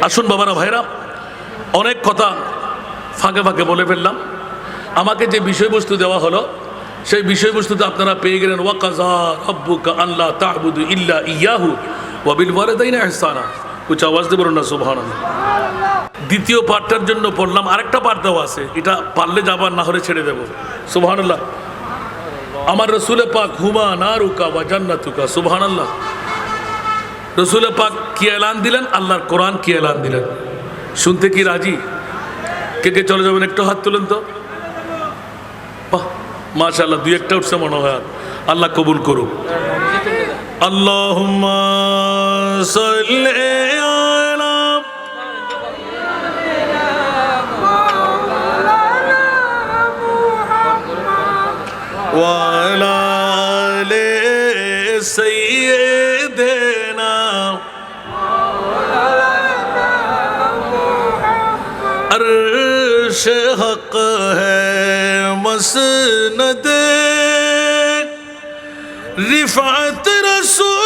আসুন বাবারা ভাইরা, অনেক কথা ফাঁকে ফাঁকে বলে ফেললাম। আমাকে যে বিষয়বস্তু দেওয়া হলো সেই বিষয়বস্তুতে আপনারা পেয়ে গেলেন ওয়াকাযা রাব্বুকা আল্লা তা'বুদু ইল্লা ইয়াহু ওয়া বিল ওয়ালিদাইনি ইহসানা। উচ্চ আওয়াজ দিয়ে বলুন না সুবহানাল্লাহ। দ্বিতীয় পাঠটার জন্য পড়লাম, আরেকটা পাঠ দেওয়া আছে, এটা পারলে যাবার, না হলে ছেড়ে দেবো। সুবহানাল্লাহ। আমার রসুলে পাক হুমা নারুকা ওয়া জান্নাতুকা। সুবহানাল্লাহ। রসুলে পাক কি এলান দিলেন, আল্লাহর কোরআন কি এলান দিলেন, শুনতে কি রাজি? কে কে চলে যাবেন, একটু হাত তুলেন তো। মাশাআল্লাহ, দুই একটা উঠছে মনে হয়। আল্লাহ কবুল করুক। আল্লাহুম্মা সাল্লি আলা ওয়া আলা আলি সাইয়্যিদিনা अर्श हक है मसनद रिफात रसूलुल्लाह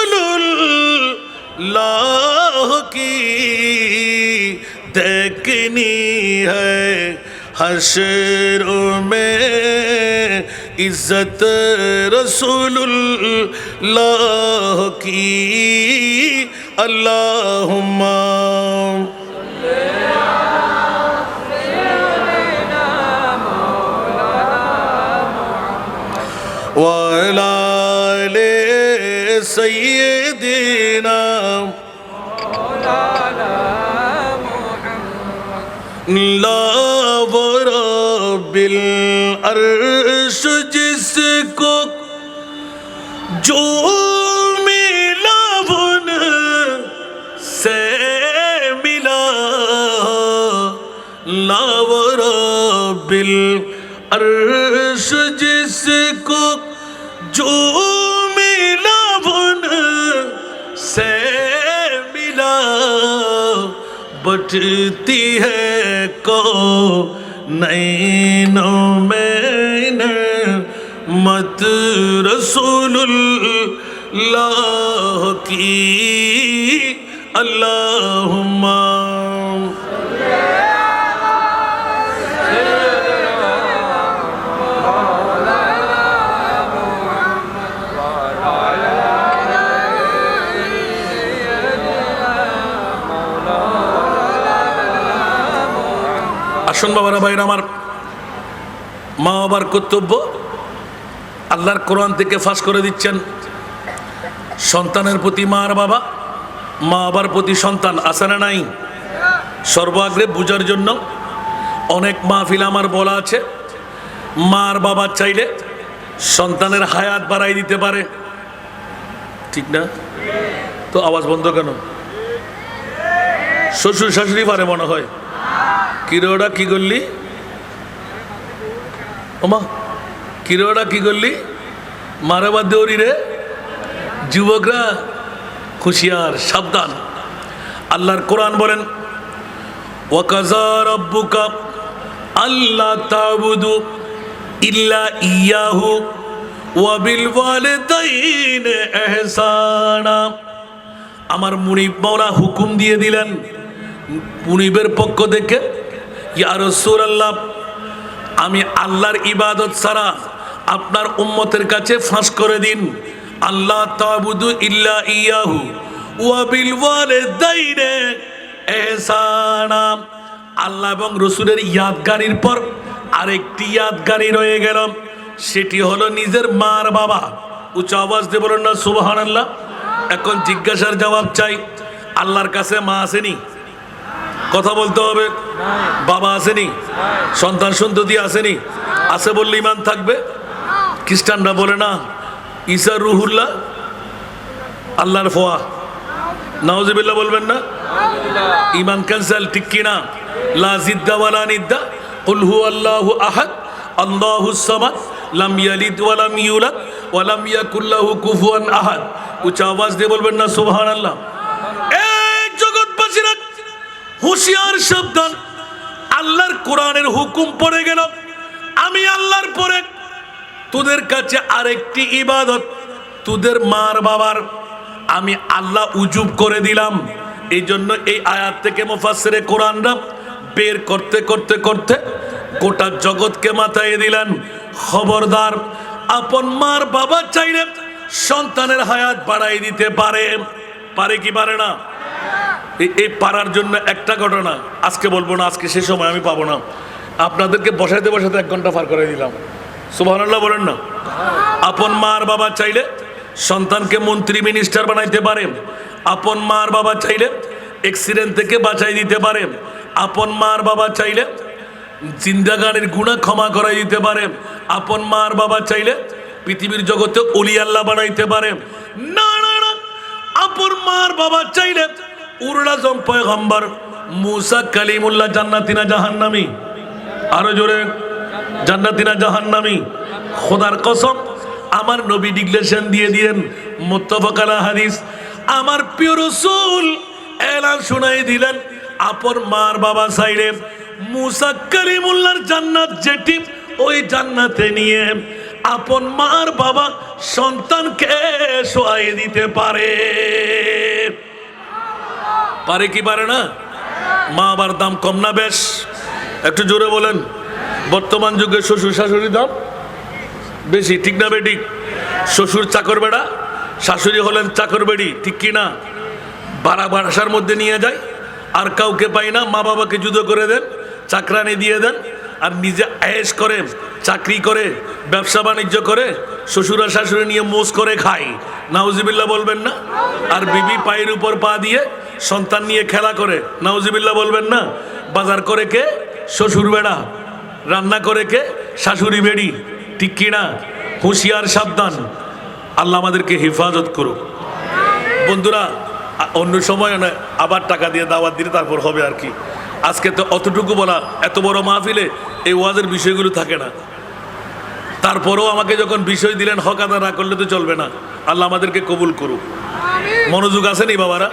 की देखनी है हश्र में इज्जत रसूलुल्लाह की। अल्लाहुम्मा وعلى آل سيدنا لا ورب العرش जिसको जो मिला उन से मिला ला ورب العرش जिसको जो मिला उन से मिला बटती है को नैनों में मत रसूलुल्लाह की। अल्लाहुम्मा আসুন বাবারা ভাইরা আমার, মা বাবার কর্তব্য আল্লাহর কোরআন থেকে ফাঁস করে দিচ্ছেন। সন্তানের প্রতি মার বাবা, মা বাবার প্রতি সন্তান, আছে না নাই? সর্বাগ্রে বুঝার জন্য অনেক মাহফিল আমার বলা আছে, মার বাবা চাইলে সন্তানের হায়াত বাড়াই দিতে পারে, ঠিক না? তো আওয়াজ বন্ধ কেন? শ্বশুর শাশুড়ি পারে মনে হয়। কিরোড়া কি করলি ওমা, কিরোড়া কি করলি, মারা বাদ দেওরি রে। যুবকরা হুঁশিয়ার, সাবধান। আল্লাহর কোরআন বলেন ওয়াকাযা রাব্বুকা আল্লা তা'বুদু ইল্লা ইয়াহু ওয়া বিল ওয়ালিদাইনি ইহসানা। আমার মুনিব মাওলা হুকুম দিয়ে দিলেন মুনিবের পক্ষ থেকে, ইয়া রাসূলুল্লাহ, আমি আল্লাহর ইবাদত ছাড়া আপনার উম্মতের কাছে ফাঁস করে দিন, আল্লাহ তা'বুদু ইল্লা ইয়াহু ওয়া বিল ওয়ালিদাইনি ইহসানা। আল্লাহ এবং রসুলের ইয়াদগারির পর আরেকটি ইয়াদগারি রয়ে গেল, সেটি হলো নিজের মার বাবা। উচ্চ আওয়াজ দিয়ে বলেন না সুবহানাল্লাহ। এখন জিজ্ঞাসার জবাব চাই, আল্লাহর কাছে মা আসেনি? কথা বলতে হবে। বাবা আসেনি? সন্তান সন্ততি আসেনি? আছে বললে ইমান থাকবে? খ্রিস্টানরা বলে না ঈসা রুহুল্লাহ, আল্লাহর ফোয়া। নাউজুবিল্লাহ বলবেন না? ইমান ক্যান্সেল, ঠিক কিনা? লা জিদ্দা ওয়ালা নিদ্দা, কুল হুয়াল্লাহু আহাদ আল্লাহুস সামাদ লাম ইয়ালিদ ওয়া লাম ইউলাদ ওয়া লাম ইয়াকুল লাহু কুফুয়ান আহাদ। উচ্চ আওয়াজ দিয়ে বলবেন না সুবহানাল্লাহ। এই জগৎবাসীরা হুঁশিয়ার, সাবধান। আল্লাহর কোরআনের হুকুম পড়ে গেল, আমি আল্লাহর পরে তোদের কাছে আরেকটি ইবাদত, তোদের মার বাবার আমি আল্লাহ উজুব করে দিলাম। এই জন্য এই আয়াত থেকে মুফাসসিরে কোরআনরা বের করতে করতে করতে গোটা জগৎকে মাথায় দিলেন, খবরদার, আপন মার বাবা চাইলে সন্তানের হায়াত বাড়াই দিতে পারে, পারে কি পারে না? এই পারার জন্য একটা ঘটনা আজকে বলবো না, আজকে সে সময় আমি পাবো না, আপনাদেরকে বসাইতে বসাতে 1 ঘন্টা পার করে দিলাম। সুবহানাল্লাহ বলেন না? আপন মার বাবা চাইলে সন্তানকে মন্ত্রী মিনিস্টার বানাইতে পারে, আপন মার বাবা চাইলে অ্যাক্সিডেন্ট থেকে বাঁচাই দিতে পারে, আপন মার বাবা চাইলে জিন্দাগানের গুনাহ ক্ষমা করাই দিতে পারে, আপন মার বাবা চাইলে পৃথিবীর জগতে ওলি আল্লাহ বানাইতে পারে। না না না, আপন মার বাবা চাইলে উরুল আজম পয়গম্বর মুসা কালিমুল্লাহ জান্নাতি না জাহান্নামী? আরো জোরে, জান্নাতি না জাহান্নামী? খোদার কসম, আমার নবী ডিক্লেরেশন দিয়ে দিয়েন, মুত্তাফাক আলা হাদিস, আমার প্রিয় রাসূল এলান শুনাই দিলেন, আপন মার বাবা চাইলে মুসা কালিমুল্লাহর জান্নাত যেটি, ওই জান্নাতে নিয়ে আপন মার বাবা সন্তানকে শোয়াই দিতে পারে। পারে কি পারে না? মা বাবার দাম কম না বেশ? একটু জোরে বলেন। বর্তমান যুগে শ্বশুর শাশুড়ির দাম বেশি, ঠিক না বেঠিক? শ্বশুর চাকর বেড়া, শাশুড়ি হলেন চাকর বেড়ি, ঠিক কি না? বাসার মধ্যে নিয়ে যায়, আর কাউকে পাই না, মা বাবাকে জুদো করে দেন, চাকরানি দিয়ে দেন, আর নিজে আয়েশ করে, চাকরি করে, ব্যবসা বাণিজ্য করে, শ্বশুর আর শাশুড়ি নিয়ে মোজ করে খায়। নাউজিবিল্লাহ বলবেন না? আর বিবি পায়ের উপর পা দিয়ে সন্তান নিয়ে খেলা করে। নাউজিবিল্লাহ বলবেন না? বাজার করে কে? শ্বশুর বেড়া। রান্না করে কে? শাশুড়ি বেড়ি, ঠিক কি না? হুঁশিয়ার, সাবধান। আল্লাহ আমাদেরকে হেফাজত করুক। বন্ধুরা, অন্য সময় না আবার টাকা দিয়ে দাওয়াত দিলে তারপর হবে আর কি। আজকে তো অতটুকু বলা, এত বড় মাহফিলে এই ওয়াজের বিষয়গুলো থাকে না। তারপরেও আমাকে যখন বিষয় দিলেন, হক আদা না করলে তো চলবে না। আল্লাহ আমাদেরকে কবুল করুক। মনোযোগ আছে নি বাবারা?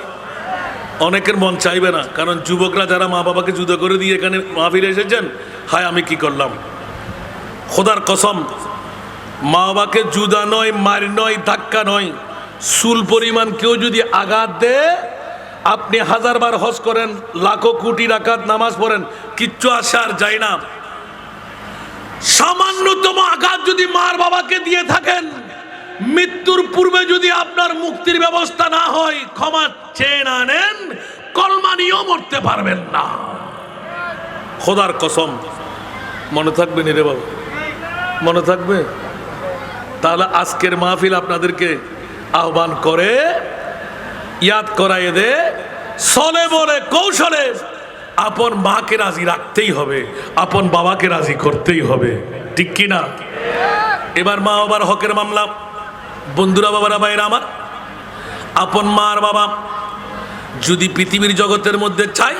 অনেকের মন চাইবে না, কারণ যুবকরা যারা মা বাবাকে জুদা করে দিয়ে এখানে মাহফিলে এসেছেন, হায় আমি কি করলাম। খোদার কসম, মা বাবাকে জুদা নয়, মার নয়, ধাক্কা নয়, চুল পরিমাণ কেউ যদি আঘাত দেয়, আপনি 1000 বার হজ করেন, লাখো কোটি রাকাত নামাজ পড়েন, কিচ্ছু আসে আর যায় না। সামান্যতম আঘাত যদি মার বাবাকে দিয়ে থাকেন, মৃত্যুর পূর্বে যদি আপনার মুক্তির ব্যবস্থা না হয়, ক্ষমা চেয়ে না নেন, কলমা নিয়েও মরতে পারবেন না। খোদার কসম, মনে থাকবে নি রে বাবা? মনে থাকবে? তাহলে আজকের মাহফিল আপনাদেরকে আহ্বান করে ইয়াদ করাইয়ে দে, চলে বলে কৌশলে আপন মাকে রাজি রাখতেই হবে, আপন বাবাকে রাজি করতেই হবে, ঠিক কি না? এবার মা বাবার হকের মামলা। বন্ধুরা, বাবারা, ভাইরা আমার, আপন মার বাবা যদি পৃথিবীর জগতের মধ্যে চাই,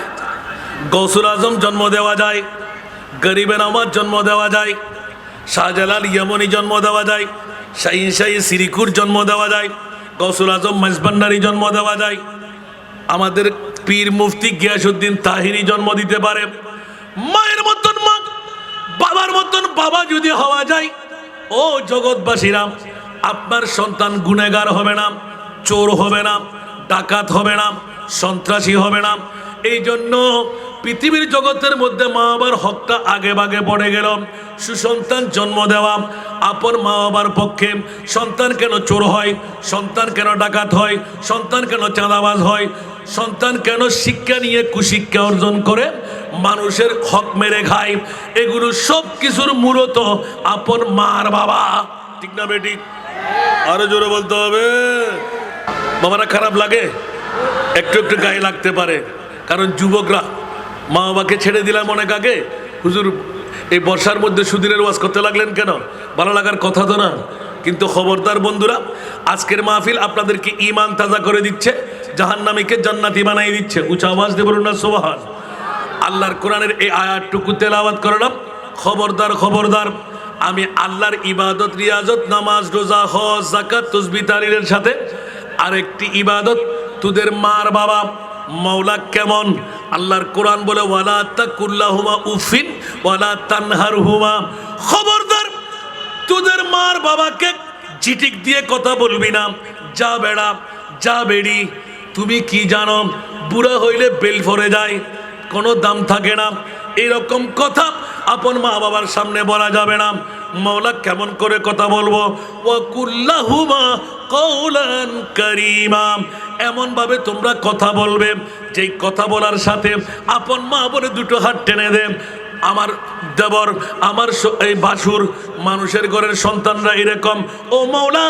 গৌসুল আজম জন্ম দেওয়া যায়, গরিবে নওয়াজ জন্ম দেওয়া যায়, শাহজালাল ইয়ামনি জন্ম দেওয়া যায়, শাহিন শাহী সিরিকুর জন্ম দেওয়া যায়, গৌসুল আজম মাইজভান্ডারি জন্ম দেওয়া যায়, আমাদের পীর মুফতি গিয়াসউদ্দিন তাহিরি জন্ম দিতে পারে। মায়ের মতন মা, বাবার মতন বাবা যদি হওয়া যায়, ও জগৎবাসীরা, আপনার সন্তান গুনেগার হবে না, চোর হবে না, ডাকাত হবে না, সন্ত্রাসী হবে না। এই জন্য পৃথিবীর জগতের মধ্যে মা বাবার হকটা আগে ভাগে পড়ে গেল। সুসন্তান জন্ম দেওয়া আপন মা বাবার পক্ষে। সন্তান কেন চোর হয়, সন্তান কেন ডাকাত হয়, সন্তান কেন চাঁদাবাজ হয়, সন্তান কেন শিক্ষা নিয়ে কুশিক্ষা অর্জন করে মানুষের হক মেরে খায়, এগুলো সব কিছুর মূলত আপন মার বাবা, ঠিক না বেটি? আরো জোরে বলতে হবে। বাবারা, খারাপ লাগে? একটু একটু গায়ে লাগতে পারে, কারণ যুবকরা মা বাবাকে ছেড়ে দিলাম অনেক আগে। হুজুর, এই বর্ষার মধ্যে সুদিনের ওয়াজ করতে লাগলেন কেন? ভালো লাগার কথা তো না। কিন্তু খবরদার বন্ধুরা, আজকের মাহফিল আপনাদেরকে ঈমান তাজা করে দিচ্ছে, জাহান্নামীকে জান্নাতি বানাই দিচ্ছে। উঁচা আওয়াজ দিয়ে বলুন না সুবহান। আল্লাহর কোরআনের এই আয়াতটুকু তেলাওয়াত করলাম। খবরদার, খবরদার, আমি আল্লাহর ইবাদত, রিয়াজত, নামাজ, রোজা, হজ, যাকাত, তাসবিহ, তাহলিলের সাথে আরেকটি ইবাদত, তোদের মার বাবা মাওলা কেমন। আল্লাহর কোরআন বলে, ওয়ালা তাকুল্লাহুমা উফিন ওয়ালা তানহারহুমা। খবরদার, তোদের মার বাবাকে চিটিক দিয়ে কথা বলবি না। যা বেড়া, যা বেড়ি, তুমি কি জানো? বুড়া হইলে বেল ফরে যায়, কোনো দাম থাকে না। এরকম কথা আপন মা বাবার সামনে বলা যাবে না। মাওলা কেমন করে কথা বলবো? ওয়াকুল্লাহুমা কওলান কারীমা, এমন ভাবে তোমরা কথা বলবে যেই কথা বলার সাথে আপন মা বলে দুটো হাত টেনে দেন। আমার দেবর, আমার এই বাসুর, মানুষের ঘরের সন্তানরা এরকম, ও মাওলা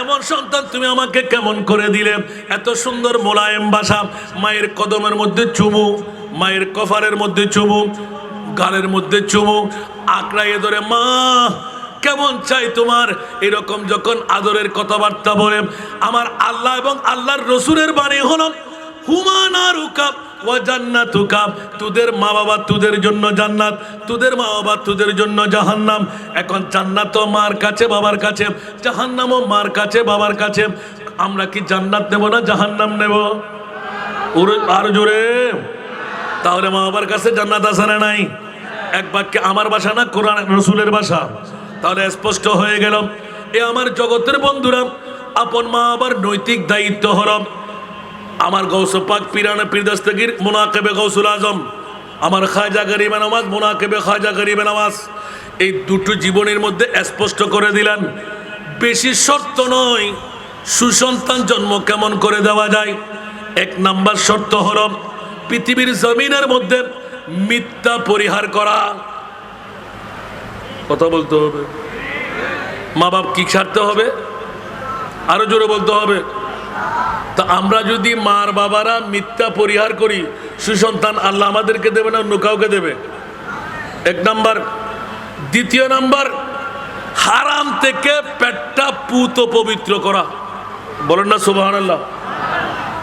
এমন সন্তান তুমি আমাকে কেমন করে দিলে? এত সুন্দর মোলায়েম ভাষা, মায়ের কদমের মধ্যে চুমু, মায়ের কফারের মধ্যে চুমু, গালের মধ্যে চুমু, আঁকড়াইয়ে ধরে মা কেমন চাই তোমার, এরকম যখন আদরের কথাবার্তা বলে, আমার আল্লাহ এবং আল্লাহর রসুলের বাণী হলো হুমা নারুকা ওয়া জান্নাতুকা, তোদের মা বাবা তোদের জন্য জান্নাত, তোদের মা বাবা তোদের জন্য জাহান্নাম। এখন জান্নাতও মার কাছে বাবার কাছে, জাহান্নামও মার কাছে বাবার কাছে। আমরা কি জান্নাত নেব না জাহান্নাম নেব? আর জোরে। তাহলে মা বাবার কাছে জান্নাত আছে না নাই? এক বাক্যে আমার ভাষা না কোরআন রসুলের ভাষা। তাহলে স্পষ্ট হয়ে গেল, এ আমার জগতের বন্ধুরা, আপন মা বাবার নৈতিক দায়িত্ব হল আমার গৌস পাক পিরানা পীর দস্তগীর মুনাকিবে গৌসুল আজম, আমার খাজা গরিবে নওয়াজ মুনাকিবে খাজা গরিবে নওয়াজ, এই দুটো জীবনের মধ্যে স্পষ্ট করে দিলেন। বেশি শর্ত নয়, সুসন্তান জন্ম কেমন করে দেওয়া যায়। এক নাম্বার শর্ত হল পৃথিবীর জমিনের মধ্যে মিথ্যা পরিহার করা। কথা বলতে হবে। মা বাপ কি ছাড়তে হবে? আরো জোরে বলতে হবে। তা আমরা যদি মার বাবারা মিথ্যা পরিহার করি, সুসন্তান আল্লাহ আমাদেরকে দেবে না অন্য কাউকে দেবে? এক নাম্বার। দ্বিতীয় নাম্বার, হারাম থেকে পেটটা পুত পবিত্র করা। বলেন না সুবহানাল্লাহ।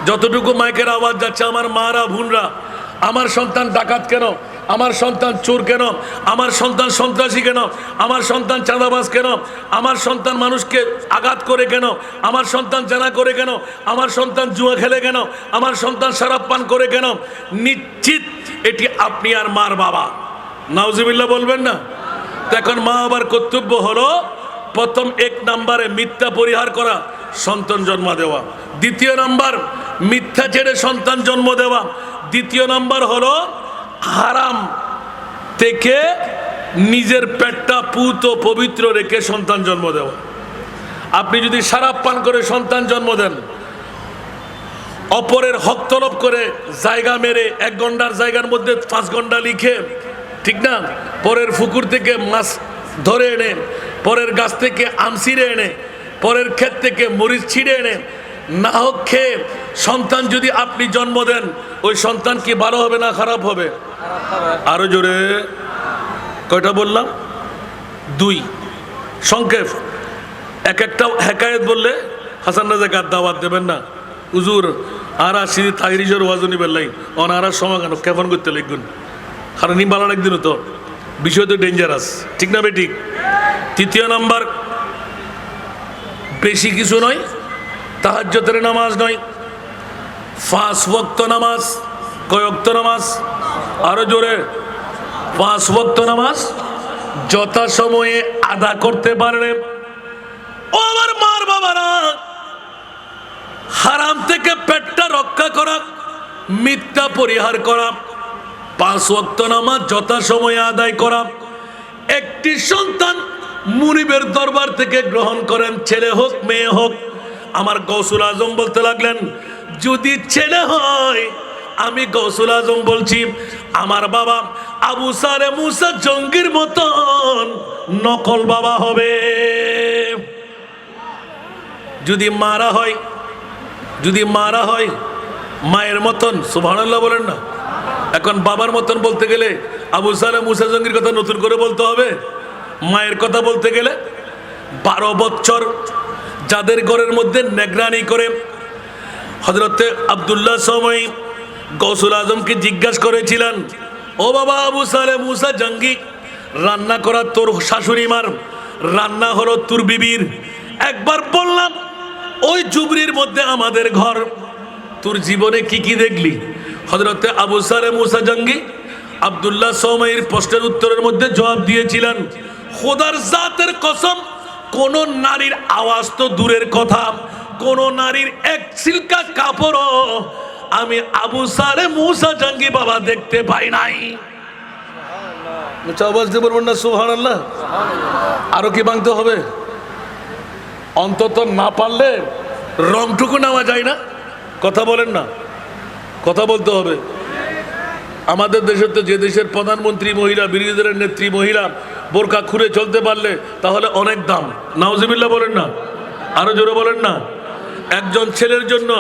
যতটুকু মাইকের আওয়াজ যাচ্ছে, আমার মারা বোনরা, আমার সন্তান ডাকাত কেন, আমার সন্তান চোর কেন, আমার সন্তান সন্ত্রাসী কেন, আমার সন্তান চাঁদাবাজ কেন, আমার সন্তান মানুষকে আঘাত করে কেন, আমার সন্তান জানা করে কেন, আমার সন্তান জুয়া খেলে কেন, আমার সন্তান শরাব পান করে কেন? নিশ্চিত এটি আপনি আর মার বাবা। নাউজুবিল্লাহ বলবেন না? তো এখন মা বাবার কর্তব্য হলো প্রথম এক নাম্বারে মিথ্যা পরিহার করা, সন্তান জন্ম দেওয়া। দ্বিতীয় নাম্বার, মিথ্যা ছেড়ে সন্তান জন্ম দেওয়া। দ্বিতীয় নাম্বার হলো হারাম থেকে নিজের পেটটা পুত পবিত্র রেখে সন্তান জন্ম দেওয়া। আপনি যদি শরাব পান করে সন্তান জন্ম দেন, অপরের হক তলব করে জায়গা মেরে 1 ঘন্টার জায়গার মধ্যে 5 ঘন্টা লিখে, ঠিক না, পরের পুকুর থেকে মাছ ধরে এনে, পরের গাছ থেকে আম ছিঁড়ে এনে, পরের ক্ষেত থেকে মরিচ ছিঁড়ে এনে না হোক খেয়ে সন্তান যদি আপনি জন্ম দেন, ওই সন্তান কি ভালো হবে না খারাপ হবে? আরো জোরে। কয়টা বললাম? 2। সংক্ষেপ। এক একটা হেকায়েত বললে হাসান রাজাকার দাওয়াত দেবেন না হুজুর, আর আসি তাইরিজের ওয়াজনি বেল্লাই অনারা সমাগান কেমন করতে লিখবেন, কারণ নিবালা একদিন তো বিষয় তো ডেঞ্জারাস, ঠিক না বেঠিক? তৃতীয় নাম্বার, বেশি কিছু নয়, তাহাজ্জুদের নামাজ নয়, 5 ওয়াক্ত নামাজ। কয় ওয়াক্ত নামাজ? আরো জোরে। 5 ওয়াক্ত নামাজ যথাসময়ে আদা করতে পারলে, ও আমার মার বাবারা, হারাম থেকে পেটটা রক্ষা করা, মিথ্যা পরিহার করা, 5 ওয়াক্ত নামাজ যথাসময়ে আদায় করা। একটি সন্তান মুনিবের দরবার থেকে গ্রহণ করেন, ছেলে হোক মেয়ে হোক। আমার গৌসুল আজম বলতে লাগলেন, যদি ছেলে হয়, আমি গৌসুল আজম বলছি, আমার বাবা আবু সারে মুসা জঙ্গির মতন নকল বাবা হবে। যদি মারা হয়, যদি মারা হয় মায়ের মতন, সুবহানাল্লাহ বলেন না? এখন বাবার মতন বলতে গেলে আবু সারে মুসা জঙ্গির কথা নতুন করে বলতে হবে। মায়ের কথা বলতে গেলে 12 বছর যাদের ঘরের মধ্যে নেগরানি করে হযরতে আব্দুল্লাহ সময় গৌসুল আজমকে জিজ্ঞাসা করেছিলেন, ও বাবা আবু সালে মুসা জঙ্গি, রান্না করা তোর শাশুড়ি মার, রান্না হলো তোর বিবির। একবার বললাম ওই জুবরির মধ্যে আমাদের ঘর, তোর জীবনে কি কি দেখলি? হযরতে আবু সালে মুসা জঙ্গি আব্দুল্লাহ সময়ের প্রশ্নের উত্তরের মধ্যে জবাব দিয়েছিলেন, খোদার জাতের কসম, কোন নারীর আওয়াজ তো দূরের কথা, কোন নারীর এক সিল্কা কাপড়ও আমি আবু সালে মুসা জঙ্গি বাবা দেখতে পাই নাই। আওয়াজ দিয়ে বলবেন না সুবহানাল্লাহ? আরো কি ভাঙতে হবে? অন্তত না পারলে রংটুকু নেওয়া যায় না? কথা বলেন না, কথা বলতে হবে। আমাদের দেশে তো যে দেশের প্রধানমন্ত্রী মহিলা, বিরোধী দলের নেত্রী মহিলা বোরকা খুলে চলতে পারলে তাহলে অনেক দাম। নাউজুবিল্লাহ বলেন না, আরো জোরে বলেন না। একজন ছেলের জন্য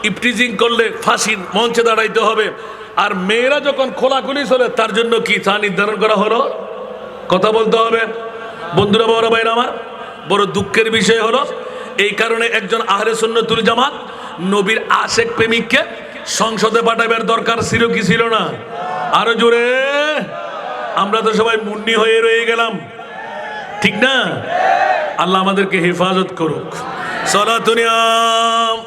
ইফটিজিং করলে ফাঁসির মঞ্চে দাঁড়াইতে হবে, আর মেয়েরা যখন খোলাখুলি চলে তার জন্য কি তা নির্ধারণ করা হলো? কথা বলতে হবে। বন্ধুরা, বড় ভাইরা আমার, বড় দুঃখের বিষয় হলো এই কারণে একজন আহলে সুন্নাতুল জামাত নবীর আশেক প্রেমিককে সংসদে পাঠাবার দরকার ছিল কি ছিল না? আরো জোরে। আমরা তো সবাই মুন্নি হয়ে রয়ে গেলাম, ঠিক না? আল্লাহ আমাদেরকে হেফাজত করুক। সালাতুনিয়াম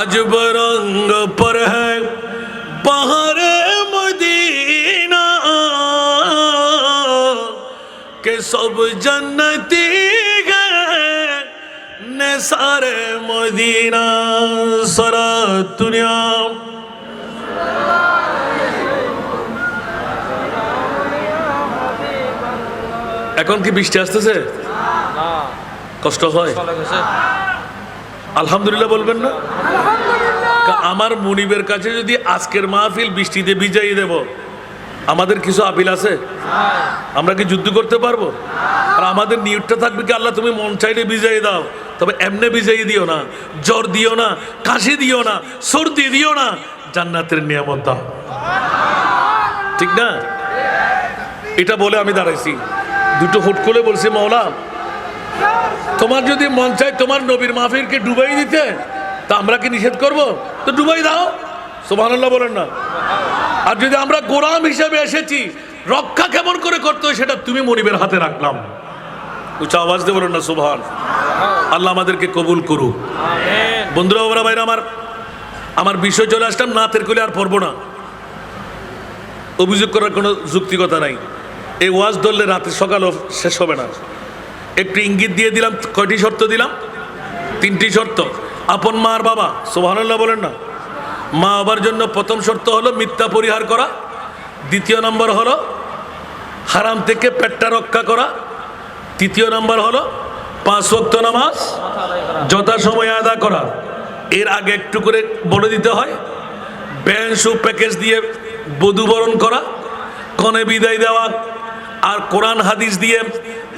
अजब रंग पर है बहारे मदीना के सब जन्नती गए निसारे मदीना सारा दुनिया। এখন কি বৃষ্টি আসতেছে? কষ্ট হয়? আলহামদুলিল্লাহ বলবেন না? আমার মুনিবের কাছে যদি আজকের মাহফিল বৃষ্টিতে ভিজাই দেব, আমাদের কিছু আপিল আছে? আমরা কি যুদ্ধ করতে পারবো? আর আমাদের নিয়তটা থাকবে কি, আল্লাহ তুমি মন চাইলে ভিজাই দাও, তবে এমনি ভিজাই দিও না, জ্বর দিও না, কাশি দিও না, সর্দি দিও না, জান্নাতের নিয়ামত দাও। ঠিক না? এটা বলে আমি দাঁড়াইছি, দুটো হুট করে বলছি, মাওলা তোমার যদি মন চায় তোমার নবীর মাহফিলকে ডুবাই দিতে, তা আমরা কি নিষেধ করব? তো ডুবাই দাও। সুবহানাল্লাহ বলেন না? আর যদি আমরা গোলাম হিসেবে এসেছি, রক্ষা কেমন করে করতে হয় সেটা তুমি মনিবের হাতে রাখলাম। উচ্চ আওয়াজ দিয়ে বলেন না সুবহান। আল্লাহ আমাদেরকে কবুল করুক। বন্ধুরা, ওরা ভাইরা আমার বিষয় চলে আসলাম, নাতের কলি আর পড়বো না। অভিযোগ করার কোনো যুক্তিকতা নাই। এই ওয়াজ ধরলে রাতে সকালও শেষ হবে না। একটু ইঙ্গিত দিয়ে দিলাম। কয়টি শর্ত দিলাম? 3টি শর্ত। আপন মা আর বাবা, সুবহানাল্লাহ বলেন না? মা বাবার জন্য প্রথম শর্ত হলো মিথ্যা পরিহার করা। দ্বিতীয় নম্বর হলো হারাম থেকে পেটটা রক্ষা করা। তৃতীয় নম্বর হলো 5 ওয়াক্ত নামাজ যথাসময়ে আদা করা। এর আগে একটু করে বলে দিতে হয়, ব্যান্সু প্যাকেজ দিয়ে বধূবরণ করা, কনে বিদায় দেওয়া, আর কোরআন হাদিস দিয়ে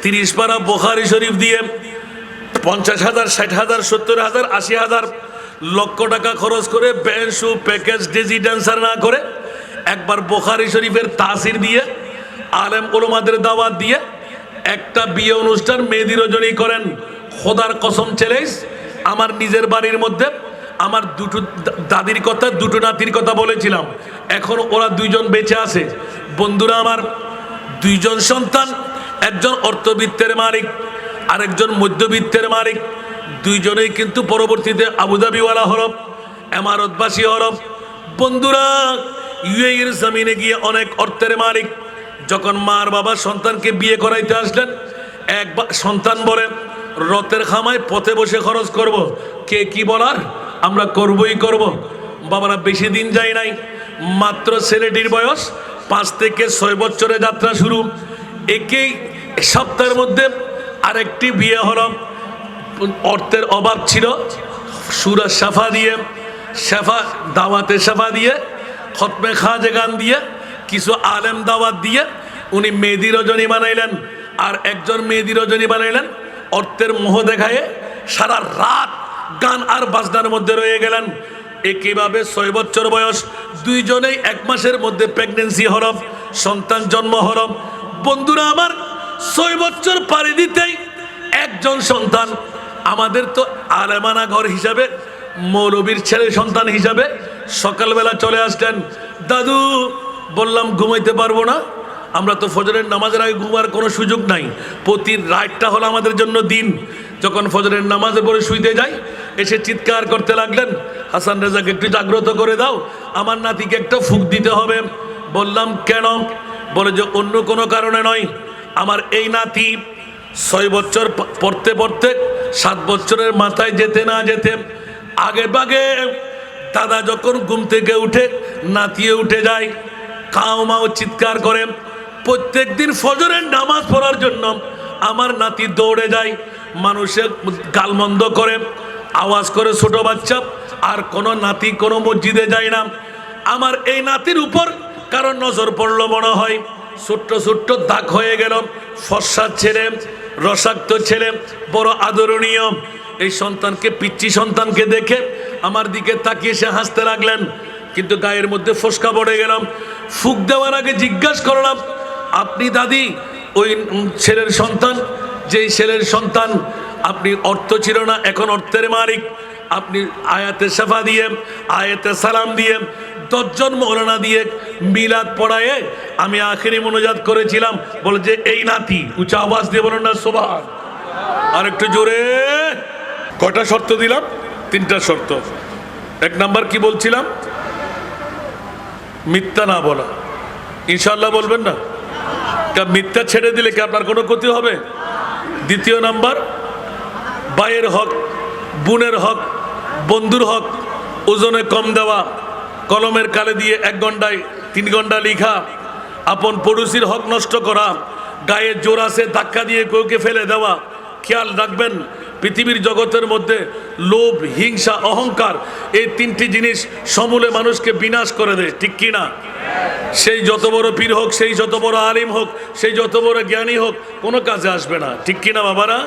30 পারা বুখারী শরীফ দিয়ে 50,000, 60,000, 70,000, 80,000 লক্ষ টাকা খরচ করে ব্যান্সু প্যাকেজ ডেজি ড্যান্সার না করে একবার বুখারী শরীফের তাসির দিয়ে আলেম ওলামাদের দাওয়াত দিয়ে একটা বিয়ে অনুষ্ঠান মেহেদি রজনী করেন। খোদার কসম চ্যালেঞ্জ, আমার নিজের বাড়ির মধ্যে আমার দুটো দাদির কথা, দুটো নাতির কথা বলেছিলাম, এখন ওরা 2 জন বেঁচে আছে। বন্ধুরা আমার, 2 জন সন্তান, একজন অর্থবিত্তের মালিক, আরেকজন মধ্যবিত্তের মালিক। 2 জনেই কিন্তু পরবর্তীতে আবুধাবিওয়ালা হরফ, এমারতবাসী হরফ। বন্ধুরা, ইউএইর জমিনে গিয়ে অনেক অর্থের মালিক। যখন মার বাবা সন্তানকে বিয়ে করাইতে আসলেন, এক সন্তান বলে রথের খামায় পথে বসে খরচ করব। কে কি বলার, আমরা করবই করব। বাবারা বেশি দিন যায় নাই, মাত্র ছেলেটির বয়স 5 থেকে 6 বছরে যাত্রা শুরু। একই সপ্তাহের মধ্যে আরেকটি বিয়ে হলো। অর্থের অভাব ছিল, সুরা সাফা দিয়ে, সাফা দাওয়াতে সাফা দিয়ে, খতমে খাজে গান দিয়ে, কিছু আলেম দাওয়াত দিয়ে উনি মেহেদি রজনী বানাইলেন। আর একজন মেহেদি রজনী বানাইলেন, অর্থের মোহ দেখায় সারা রাত গান আর বাজনার মধ্যে রয়ে গেলেন। একইভাবে 6 বছর বয়স, 2 জনেই 1 মাসের মধ্যে প্রেগনেন্সি হরফ, সন্তান জন্ম হরফ। বন্ধুরা আমার, 6 বছর পাড়ি দিতেই একজন সন্তান। আমাদের তো আলেমানা ঘর হিসাবে, মৌলবীর ছেলে সন্তান হিসাবে সকালবেলা চলে আসলেন। দাদু, বললাম ঘুমাইতে পারবো না, আমরা তো ফজরের নামাজের আগে ঘুমার কোনো সুযোগ নাই। প্রতি রাতটা হলো আমাদের জন্য দিন। যখন ফজরের নামাজে পড়ে শুইতে যাই, এসে চিৎকার করতে লাগলেন, হাসান রেজাকে একটু জাগ্রত করে দাও, আমার নাতিকে একটা ফুঁক দিতে হবে। বললাম কেন? বলে যে অন্য কোনো কারণে নয়, আমার এই নাতি 6 বছর পড়তে পড়তে 7 বছরের মাথায় যেতে না যেতে আগে ভাগে দাদা যখন ঘুম থেকে উঠে নাতিয়ে উঠে যায়, কাউ মাও চিৎকার করে। প্রত্যেক দিন ফজরের নামাজ পড়ার জন্য আমার নাতি দৌড়ে যায়, মানুষের গালমন্দ করে, আওয়াজ করে ছোট বাচ্চা। আর কোনো নাতি কোনো মসজিদে যায় না। আমার এই নাতির উপর কারণ নজর পড়লো মনে হয়, ছোট্ট ছোট্ট দাগ হয়ে গেল, ফর্সা ছেলে, রসাক্ত ছেলে, বড় আদরণীয়। এই সন্তানকে, পিচ্চি সন্তানকে দেখে আমার দিকে তাকিয়ে সে হাসতে লাগলেন, কিন্তু গায়ের মধ্যে ফসকা পড়ে গেলাম। ফুক দেওয়ার আগে জিজ্ঞাসা করলাম, আপনি দাদি ওই ছেলের সন্তান? যেই ছেলের সন্তান আপনি অর্থ ছিল না, এখন অর্থের মালিক। আপনি আয়াতে শাফা দিয়ে, আয়াতে সালাম দিয়ে, 10 জন মৌলানা দিয়ে মিলাদ পড়ায়ে আমি আখেরি মোনাজাত করেছিলাম। বলে যে এই নাতি, উঁচা আওয়াজ দিয়ে বলেন না সুবহান। আর একটু জোরে। কয়টা শর্ত দিলাম? 3টা শর্ত। 1 নাম্বার কি বলছিলাম? মিথ্যা না বলা। ইনশাআল্লাহ বলবেন না? মিথ্যা ছেড়ে দিলে কি আপনার কোনো ক্ষতি হবে? 2 নাম্বার, ভাইয়ের হক, বোনের হক, বন্ধুর হক ওজনে কম দেওয়া, কলমের কালে দিয়ে 1 ঘন্টায় 3 ঘন্টা লিখা, আপন পড়োশির হক নষ্ট করা, গায়ে জোর আছে ধাক্কা দিয়ে কেউকে ফেলে দেওয়া। খেয়াল রাখবেন, পৃথিবীর জগতের মধ্যে লোভ, হিংসা, অহংকার, এই 3টি জিনিস সমূলে মানুষকে বিনাশ করে দেয়, ঠিক কি না? সেই যত বড় পীর হোক, সেই যত বড় আলিম হোক, সেই যত বড় জ্ঞানী হোক, কোনো কাজে আসবে না, ঠিক কি না বাবারা?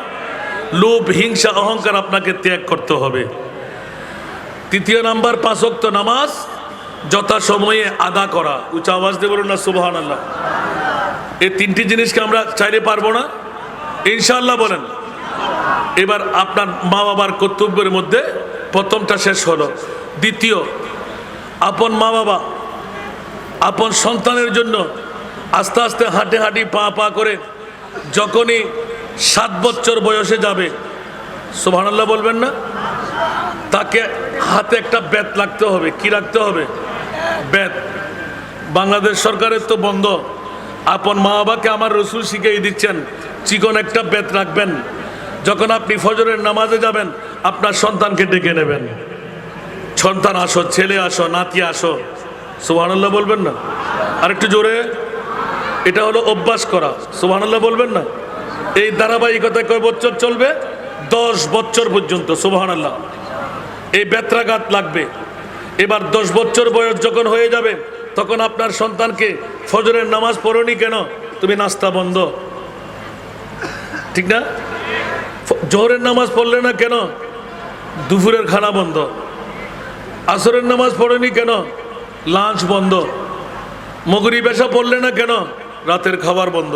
লোভ, হিংসা, অহংকার আপনাকে ত্যাগ করতে হবে। 3 নাম্বার, 5 ওয়াক্ত নামাজ যথাসময়ে আদা করা। উচ্চ আওয়াজ দিয়ে বলুন না সুবহানাল্লাহ। এই 3টি জিনিসকে আমরা চাইলে পারবো না? ইনশাআল্লাহ বলেন। এবার আপনার মা বাবার কর্তব্যের মধ্যে প্রথমটা শেষ হলো। 2, আপন মা বাবা আপন সন্তানের জন্য আস্তে আস্তে হাঁটে হাঁটি পা পা করে যখনই 7 বছর বয়সে যাবে, সুবহানাল্লাহ বলবেন না? তাকে হাতে একটা বেত লাগতে হবে। কি রাখতে হবে? বেত। বাংলাদেশ সরকারের তো বন্ধ। আপন মা বাবাকে আমার রসুল শিখিয়ে দিচ্ছেন, চিকন একটা বেত রাখবেন। যখন আপনি ফজরের নামাজে যাবেন, আপনার সন্তানকে ডেকে নেবেন, সন্তান আসো, ছেলে আসো, নাতি আসো। সুবহানাল্লাহ বলবেন না? আর একটু জোরে। এটা হলো অভ্যাস করা। সুবহানাল্লাহ বলবেন না? এই ধারাবাহিকতা কয় বছর চলবে? 10 বছর পর্যন্ত। সুবহানাল্লাহ। এই বেত্রাঘাত লাগবে। এবার 10 বছর বয়স যখন হয়ে যাবে, তখন আপনার সন্তানকে ফজরের নামাজ পড়নি কেন? তুমি নাস্তা বন্ধ, ঠিক না? জোহরের নামাজ পড়লে না কেন? দুপুরের খানা বন্ধ। আসরের নামাজ পড়েনি কেন? লাঞ্চ বন্ধ। মাগরিব এশা পড়লে না কেন? রাতের খাবার বন্ধ।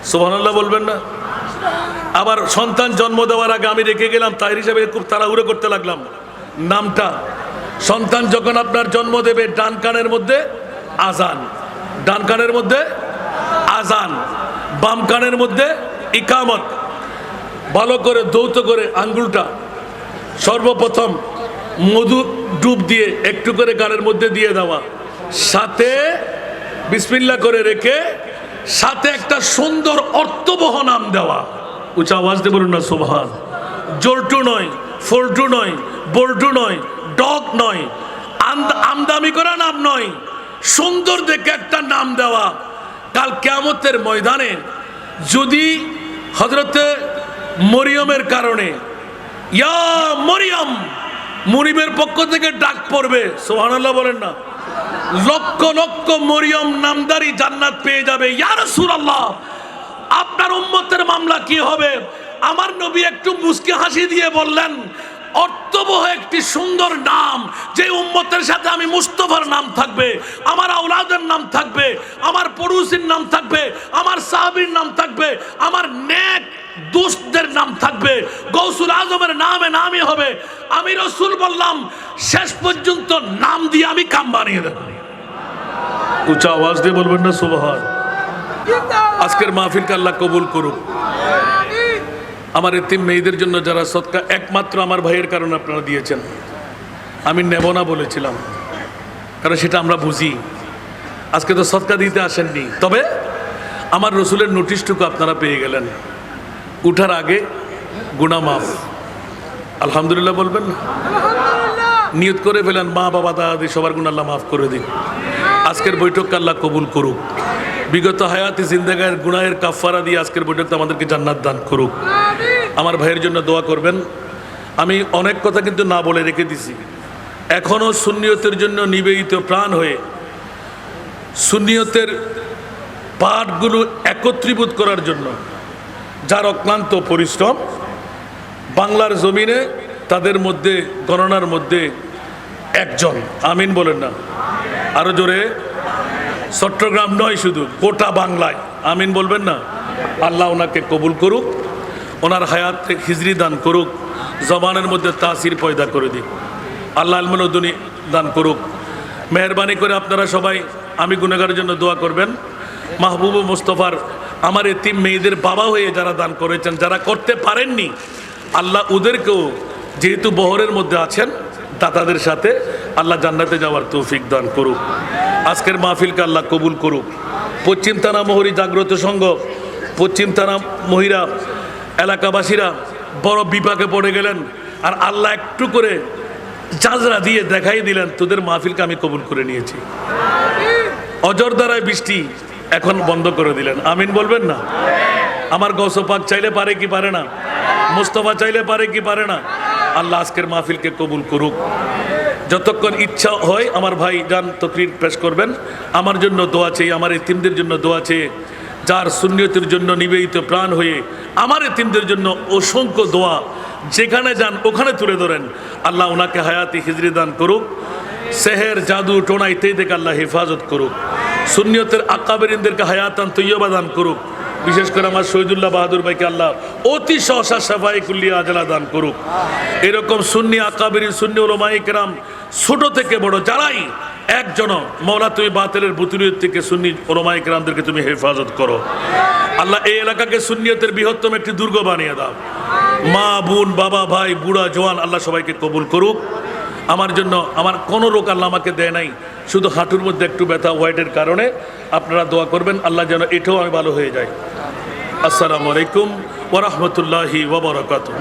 সুবহানাল্লাহ বলবেন না? আবার সন্তান জন্ম দেওয়ার আগে আমি রেখে গেলাম, তাই হিসাবে খুব তাড়াহুড়ো করতে লাগলাম নামটা। সন্তান যখন আপনার জন্ম দেবে, ডান কানের মধ্যে আজান, ডান কানের মধ্যে আজান, বাম কানের মধ্যে ইকামত। ভালো করে দৌত করে আঙ্গুলটা সর্বপ্রথম মধু ডুব দিয়ে একটু করে গালের মধ্যে দিয়ে দেওয়া, সাথে বিসমিল্লাহ করে রেখে সাথে একটা সুন্দর অর্থবহ নাম দেওয়া। উঁচা আওয়াজ দিয়ে বলুন না সুবহান। জোরটু নয়, ফোলটু নয়, বল্টু নয়, ডগ নয়, আমদামি করা নাম নয়, সুন্দর দেখে একটা নাম দেওয়া। কাল কিয়ামতের ময়দানে যদি হযরতে মরিয়মের কারণে ইয়া মরিয়ম, মুনিবের পক্ষ থেকে ডাক পড়বে, সুবহানাল্লাহ বলেন না? লক্ষ লক্ষ মরিয়ম নামদারি জান্নাত পেয়ে যাবে। ইয়া রাসূলুল্লাহ, আপনার উম্মতের মামলা কি হবে? আমার নবী একটু মুস্কি হাসি দিয়ে বললেন, অর্থবহ একটি সুন্দর নাম, যে উম্মতের সাথে আমি মুস্তাফার নাম থাকবে, আমার আওলাদের নাম থাকবে, আমার পড়োশির নাম থাকবে, আমার সাহাবীর নাম থাকবে, আমার নেক দোস্তদের নাম থাকবে, গৌসুল আজমের নামে নামই হবে। আমি রাসূল বললাম, শেষ পর্যন্ত নাম দিয়ে আমি কাম বানিয়ে দেব। উচ্চ আওয়াজ দিয়ে বলবেন না সুবহান। আজকের মাহফিলকে আল্লাহ কবুল করুক। আমার এতিম মেয়েদের জন্য যারা সদকা, একমাত্র আমার ভাইয়ের কারণে আপনারা দিয়েছেন। আমি নেব না বলেছিলাম, কারণ সেটা আমরা বুঝি। আজকে তো সদকা দিতে আসেননি, তবে আমার রসুলের নোটিশটুকু আপনারা পেয়ে গেলেন। উঠার আগে গুনাহ মাফ। আলহামদুলিল্লাহ বলবেন না? নিয়ত করে ফেলেন, মা বাবা দাদি সবার গুনাহ আল্লাহ মাফ করে দিন। আজকের বৈঠককে আল্লাহ কবুল করুক। বিগত হায়াতি জিন্দেগার গুনাহের কাফারা দিয়ে আজকের বৈঠকটা আমাদেরকে জান্নাত দান করুক। আমার ভাইয়ের জন্য দোয়া করবেন। আমি অনেক কথা কিন্তু না বলে রেখে দিছি। এখনও সুন্নিয়তের জন্য নিবেদিত প্রাণ হয়ে সুন্নিয়তের পাঠগুলো একত্রীভূত করার জন্য যার অক্লান্ত পরিশ্রম, বাংলার জমিনে তাদের মধ্যে গণনার মধ্যে একজন, আমিন বলেন না? আরো জোরে। চট্টগ্রাম নয়, শুধু গোটা বাংলায়, আমিন বলবেন না? আল্লাহ ওনাকে কবুল করুক, ওনার হায়াতে হিজরি দান করুক, জবানের মধ্যে তাসির পয়দা করে দিক। আল্লাহ আলমুদ্দিনী দান করুক। মেহরবানি করে আপনারা সবাই আমি গুনাহগারের জন্য দোয়া করবেন। মাহবুব মুস্তফার আমার এতিম মেয়েদের বাবা হয়ে যারা দান করেছেন, যারা করতে পারেননি, আল্লাহ ওদেরকেও যেহেতু বহরের মধ্যে আছেন দাতাদের সাথে আল্লাহ জান্নাতে যাওয়ার তৌফিক দান করুক। আজকের মাহফিলকে আল্লাহ কবুল করুক। পশ্চিম থানা মহুরী জাগ্রত সংঘ, পশ্চিম থানা মহিলা এলাকাবাসীরা বড় বিপাকে পড়ে গেলেন, আর আল্লাহ একটু করে জাজরা দিয়ে দেখাই দিলেন, তোদের মাহফিলকে আমি কবুল করে নিয়েছি। অজর দ্বারায় বৃষ্টি এখন বন্ধ করে দিলেন, আমিন বলবেন না? আমার গৌস পাক চাইলে পারে কি পারে না? মুস্তফা চাইলে পারে কি পারে না? আল্লাহ আজকের মাহফিলকে কবুল করুক। যতক্ষণ ইচ্ছা হয় আমার ভাই যান তকরির পেশ করবেন। আমার জন্য দোয়া চেয়ে, আমার এতিমদের জন্য দোয়া চেয়ে, যার সুন্নিয়তের জন্য নিবেদিত প্রাণ হয়ে আমার এতিমদের জন্য অসংখ্য দোয়া, যেখানে যান ওখানে তুলে ধরেন। আল্লাহ ওনাকে হায়াতি হিজরি দান করুক। সেহের জাদু টোনা ইত্যাদি থেকে আল্লাহ হেফাজত করুক। সুন্নিয়তের আকাবেরিনদেরকে হায়াতান তৈয়বা দান করুক। বিশেষ করে আমার শহীদুল্লাহ বাহাদুর ভাইকে আল্লাহ অতি সহসা সাফাই কুল্লিয়া আজলা দান করুক। এরকম সুন্নি আকাবেরিন, সুন্নি উলামায়ে কেরাম, ছোট থেকে বড় যারাই একজন, মওলা তুমি বাতিলের বুতুলিয়ত থেকে সুন্নি উলামায়ে কেরামদেরকে তুমি হেফাজত করো। আল্লাহ এই এলাকাকে সুন্নিয়তের বৃহত্তম একটি দুর্গ বানিয়ে দাও। মা বোন বাবা ভাই বুড়া জওয়ান আল্লাহ সবাইকে কবুল করুক। আমার জন্য আমার কোনো রোগ আল্লাহ আমাকে দেয় নাই, শুধু হাঁটুর মধ্যে একটু ব্যথা হোয়াইটের কারণে। আপনারা দোয়া করবেন আল্লাহ যেন এটাও আমি ভালো হয়ে যায়। আসসালামু আলাইকুম ওয়া রাহমাতুল্লাহি ওয়া বারাকাতুহু।